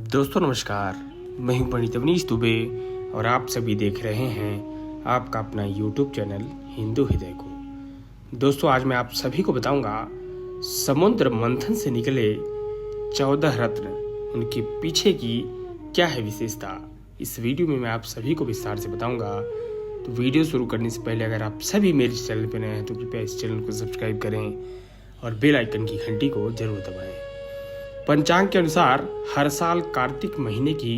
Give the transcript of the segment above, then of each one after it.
दोस्तों नमस्कार, मैं हूं पंडित अवनीश दुबे और आप सभी देख रहे हैं आपका अपना YouTube चैनल हिंदू हृदय को। दोस्तों आज मैं आप सभी को बताऊंगा समुद्र मंथन से निकले 14 रत्न, उनके पीछे की क्या है विशेषता। इस वीडियो में मैं आप सभी को विस्तार से बताऊंगा। तो वीडियो शुरू करने से पहले अगर आप सभी मेरे चैनल पर नए हैं तो कृपया इस चैनल को सब्सक्राइब करें और बेल आइकन की घंटी को जरूर दबाएं। पंचांग के अनुसार हर साल कार्तिक महीने की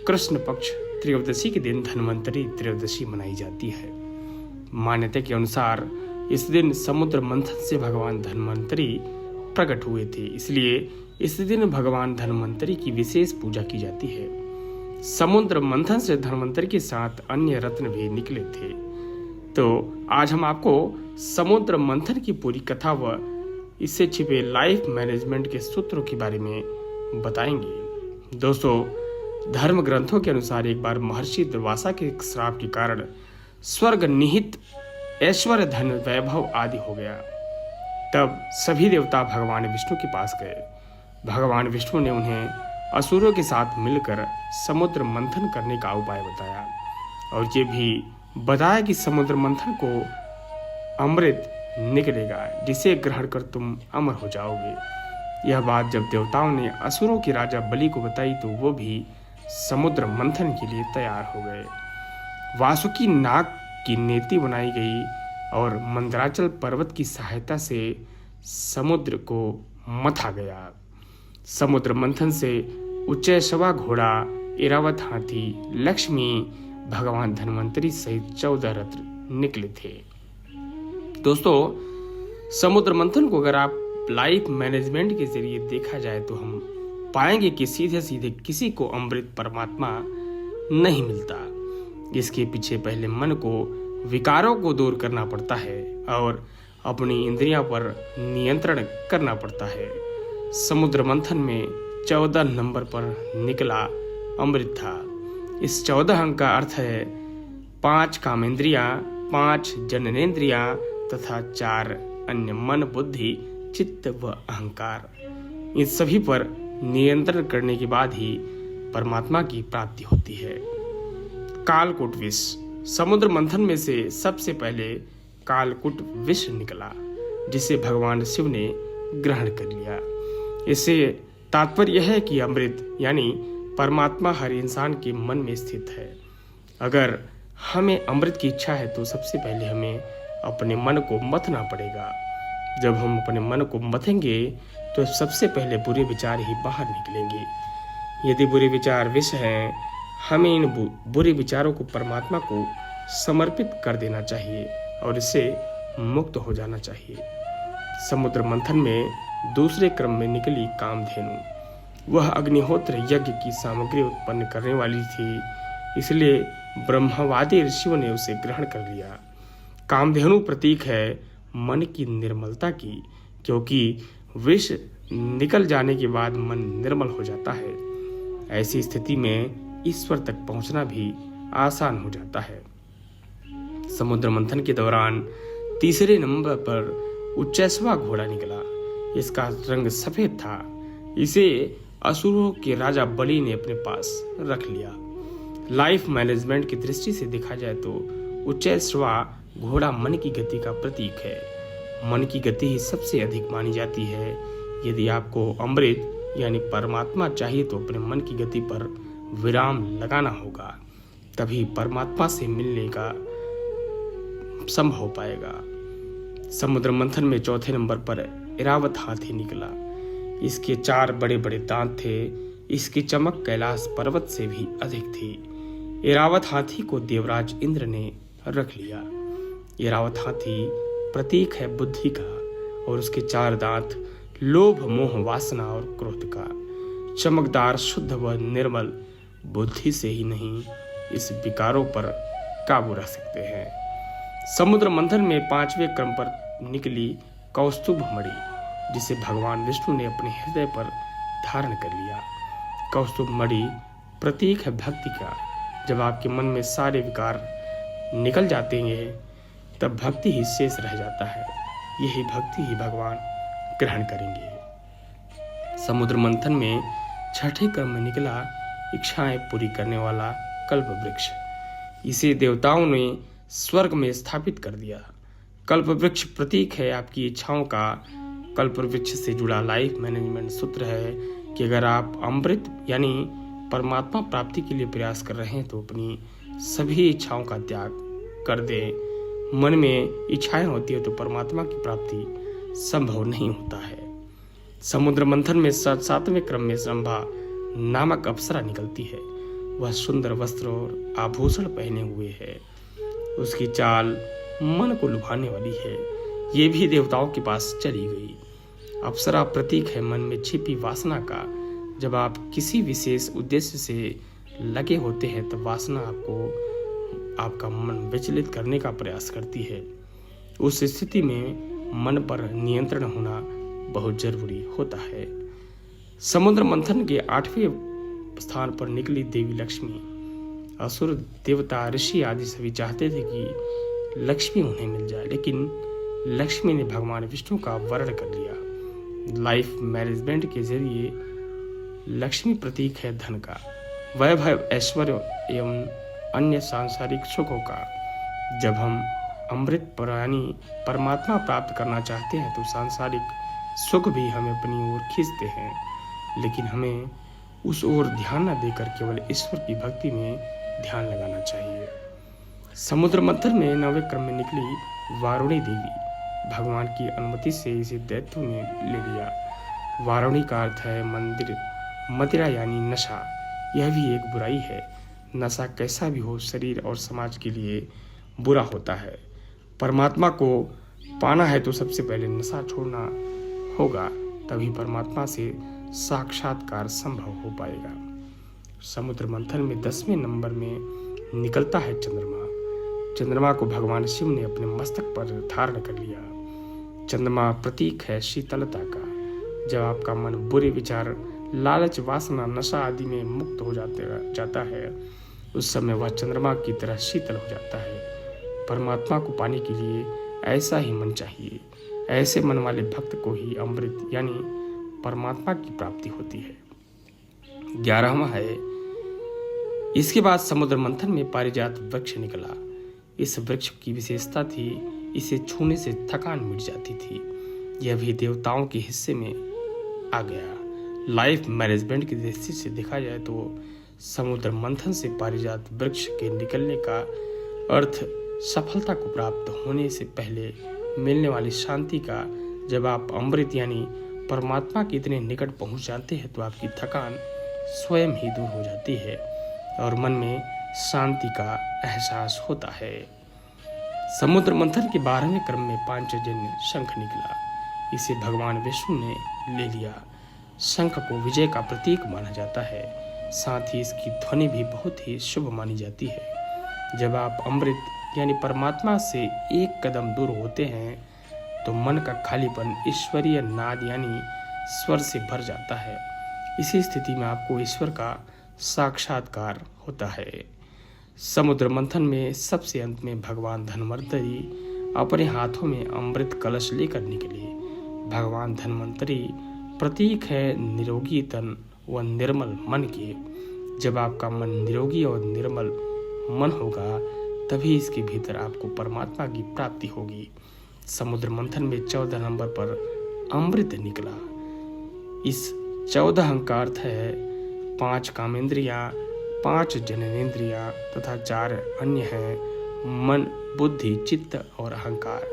कृष्ण पक्ष त्रयोदशी के दिन धन्वंतरी त्रयोदशी मनाई जाती है। मान्यता के अनुसार इस दिन समुद्र मंथन से भगवान धन्वंतरी प्रकट हुए थे, इसलिए इस दिन भगवान धन्वंतरी की विशेष पूजा की जाती है। समुद्र मंथन से धन्वंतरी के साथ अन्य रत्न भी निकले थे। तो आज हम आपको समुद्र मंथन की पूरी कथा व इससे छिपे लाइफ मैनेजमेंट के सूत्रों के बारे में बताएंगे। दोस्तों, धर्म ग्रंथों के अनुसार एक बार महर्षि दुर्वासा के श्राप के कारण स्वर्ग निहित ऐश्वर्य, धन, वैभव आदि हो गया। तब सभी देवता भगवान विष्णु के पास गए। भगवान विष्णु ने उन्हें असुरों के साथ मिलकर समुद्र मंथन करने का उपाय बताया और ये भी बताया कि समुद्र मंथन को अमृत निकलेगा जिसे ग्रहण कर तुम अमर हो जाओगे। यह बात जब देवताओं ने असुरों के राजा बलि को बताई तो वो भी समुद्र मंथन के लिए तैयार हो गए। वासुकी नाग की नेति बनाई गई और मंदराचल पर्वत की सहायता से समुद्र को मथा गया। समुद्र मंथन से उच्चैश्रवा घोड़ा, ऐरावत हाथी, लक्ष्मी, भगवान धन्वंतरी सहित 14 रत्न निकले थे। दोस्तों, समुद्र मंथन को अगर आप लाइफ मैनेजमेंट के जरिए देखा जाए तो हम पाएंगे कि सीधे सीधे किसी को अमृत परमात्मा नहीं मिलता। इसके पीछे पहले मन को, विकारों को दूर करना पड़ता है और अपनी इंद्रियों पर नियंत्रण करना पड़ता है। समुद्र मंथन में 14 नंबर पर निकला अमृत था। इस 14 अंक का अर्थ है 5 कामेंद्रियां, 5 जननेन्द्रियां तथा 4 अन्य मन, बुद्धि, चित्त व अहंकार। इन सभी पर नियंत्रण करने के बाद ही परमात्मा की प्राप्ति होती है। कालकूट विष। समुद्र मंथन में से सबसे पहले कालकूट विष निकला जिसे भगवान शिव ने ग्रहण कर लिया। इससे तात्पर्य यह है कि अमृत यानी परमात्मा हर इंसान के मन में स्थित है। अगर हमें अमृत की इच्छा है तो सबसे पहले हमें अपने मन को मथना पड़ेगा। जब हम अपने मन को मथेंगे तो सबसे पहले बुरे विचार ही बाहर निकलेंगे। यदि बुरे विचार विष हैं, हमें इन बुरे विचारों को परमात्मा को समर्पित कर देना चाहिए और इससे मुक्त हो जाना चाहिए। समुद्र मंथन में दूसरे क्रम में निकली कामधेनु। वह अग्निहोत्र यज्ञ की सामग्री उत्पन्न करने वाली थी, इसलिए ब्रह्मवादी ऋषियों ने उसे ग्रहण कर लिया। कामधेनु प्रतीक है मन की निर्मलता की, क्योंकि विष निकल जाने के बाद मन निर्मल हो जाता है। ऐसी स्थिति में ईश्वर तक पहुंचना भी आसान हो जाता है। समुद्र मंथन के दौरान तीसरे नंबर पर उच्चैश्रवा घोड़ा निकला। इसका रंग सफेद था। इसे असुरों के राजा बलि ने अपने पास रख लिया। लाइफ मैनेजमेंट की दृष्टि से देखा जाए तो उच्चैश्रवा घोड़ा मन की गति का प्रतीक है। मन की गति ही सबसे अधिक मानी जाती है। यदि आपको अमृत यानी परमात्मा चाहिए तो अपने मन की गति पर विराम लगाना होगा, तभी परमात्मा से मिलने का संभव हो पाएगा। समुद्र मंथन में चौथे नंबर पर ऐरावत हाथी निकला। इसके 4 बड़े बड़े दांत थे। इसकी चमक कैलाश पर्वत से भी अधिक थी। ऐरावत हाथी को देवराज इंद्र ने रख लिया। ऐरावत हाथी प्रतीक है बुद्धि का और उसके 4 दांत लोभ, मोह, वासना और क्रोध का। चमकदार, शुद्ध व निर्मल बुद्धि से ही नहीं इस विकारों पर काबू रख सकते हैं। समुद्र मंथन में 5वें क्रम पर निकली कौस्तुभ मणि, जिसे भगवान विष्णु ने अपने हृदय पर धारण कर लिया। कौस्तुभ मणि प्रतीक है भक्ति का। जब आपके मन में सारे विकार निकल जाते हैं तब भक्ति ही शेष रह जाता है। यही भक्ति ही भगवान ग्रहण करेंगे। समुद्र मंथन में छठे क्रम में निकला इच्छाएं पूरी करने वाला कल्प वृक्ष। इसे देवताओं ने स्वर्ग में स्थापित कर दिया। कल्प वृक्ष प्रतीक है आपकी इच्छाओं का। कल्प वृक्ष से जुड़ा लाइफ मैनेजमेंट सूत्र है कि अगर आप अमृत यानी परमात्मा प्राप्ति के लिए प्रयास कर रहे हैं तो अपनी सभी इच्छाओं का त्याग कर दें। मन में इच्छाएं होती है तो परमात्मा की प्राप्ति संभव नहीं होता है। समुद्र मंथन में 7वें क्रम में रंभा नामक अप्सरा निकलती है। वह सुंदर वस्त्र और आभूषण पहने हुए है। उसकी चाल मन को लुभाने वाली है। ये भी देवताओं के पास चली गई। अप्सरा प्रतीक है मन में छिपी वासना का। जब आप किसी विशेष उद्देश्य से लगे होते हैं तब वासना आपका मन विचलित करने का प्रयास करती है। उस स्थिति में मन पर नियंत्रण होना बहुत जरूरी होता है। समुद्र मंथन के 8वें स्थान पर निकली देवी लक्ष्मी। असुर देवता ऋषि आदि सभी चाहते थे कि लक्ष्मी उन्हें मिल जाए, लेकिन लक्ष्मी ने भगवान विष्णु का वर्ण कर लिया। लाइफ मैनेजमेंट के जरिए लक्ष्मी प्रतीक है धन का, वैभव, ऐश्वर्य एवं अन्य सांसारिक सुखों का। जब हम अमृत यानी परमात्मा प्राप्त करना चाहते हैं तो सांसारिक सुख भी हमें अपनी ओर खींचते हैं, लेकिन हमें उस ओर ध्यान न देकर केवल ईश्वर की भक्ति में ध्यान लगाना चाहिए। समुद्र मंथन में 9वें क्रम में निकली वारुणी देवी। भगवान की अनुमति से इसे दैत्यों ने ले लिया। वारुणी का अर्थ है मदिरा यानी नशा। यह भी एक बुराई है। नशा कैसा भी हो शरीर और समाज के लिए बुरा होता है। परमात्मा को पाना है तो सबसे पहले नशा छोड़ना होगा, तभी परमात्मा से साक्षात्कार संभव हो पाएगा। समुद्र मंथन में 10वें नंबर में निकलता है चंद्रमा। चंद्रमा को भगवान शिव ने अपने मस्तक पर धारण कर लिया। चंद्रमा प्रतीक है शीतलता का। जब आपका मन बुरे विचार, लालच, वासना, नशा आदि में मुक्त हो जाता है, उस समय वह चंद्रमा की तरह शीतल हो जाता है। परमात्मा को पाने के लिए ऐसा ही मन चाहिए। ऐसे मन वाले भक्त को ही अमृत यानी परमात्मा की प्राप्ति होती है। 11वां है, इसके बाद समुद्र मंथन में पारिजात वृक्ष निकला। इस वृक्ष की विशेषता थी इसे छूने से थकान मिट जाती थी। यह भी देवताओं के हिस्से में आ गया। लाइफ मैनेजमेंट की दृष्टि से देखा जाए तो समुद्र मंथन से पारिजात वृक्ष के निकलने का अर्थ सफलता को प्राप्त होने से पहले मिलने वाली शांति का। जब आप अमृत यानी परमात्मा के इतने निकट पहुंच जाते हैं तो आपकी थकान स्वयं ही दूर हो जाती है और मन में शांति का एहसास होता है। समुद्र मंथन के 12वें क्रम में पांचजन्य शंख निकला। इसे भगवान विष्णु ने ले लिया। शंख को विजय का प्रतीक माना जाता है। साथ ही इसकी ध्वनि भी बहुत ही शुभ मानी जाती है। जब आप अमृत यानी परमात्मा से एक कदम दूर होते हैं तो मन का खालीपन ईश्वरीय नाद यानी स्वर से भर जाता है। इसी स्थिति में आपको ईश्वर का साक्षात्कार होता है। समुद्र मंथन में सबसे अंत में भगवान धन्वंतरी अपने हाथों में अमृत कलश लेकर निकले। भगवान धन्वंतरी प्रतीक है निरोगी तन व निर्मल मन के। जब आपका मन निरोगी और निर्मल मन होगा तभी इसके भीतर आपको परमात्मा की प्राप्ति होगी। समुद्र मंथन में 14 नंबर पर अमृत निकला। इस 14 अंक का अर्थ है 5 कामेंद्रियां, 5 जननेंद्रियां तथा 4 अन्य हैं मन, बुद्धि, चित्त और अहंकार।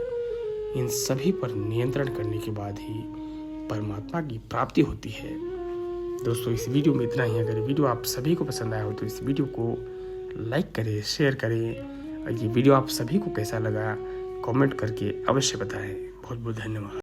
इन सभी पर नियंत्रण करने के बाद ही परमात्मा की प्राप्ति होती है। दोस्तों, इस वीडियो में इतना ही। अगर वीडियो आप सभी को पसंद आया हो तो इस वीडियो को लाइक करें, शेयर करें और ये वीडियो आप सभी को कैसा लगा कमेंट करके अवश्य बताएं। बहुत बहुत धन्यवाद।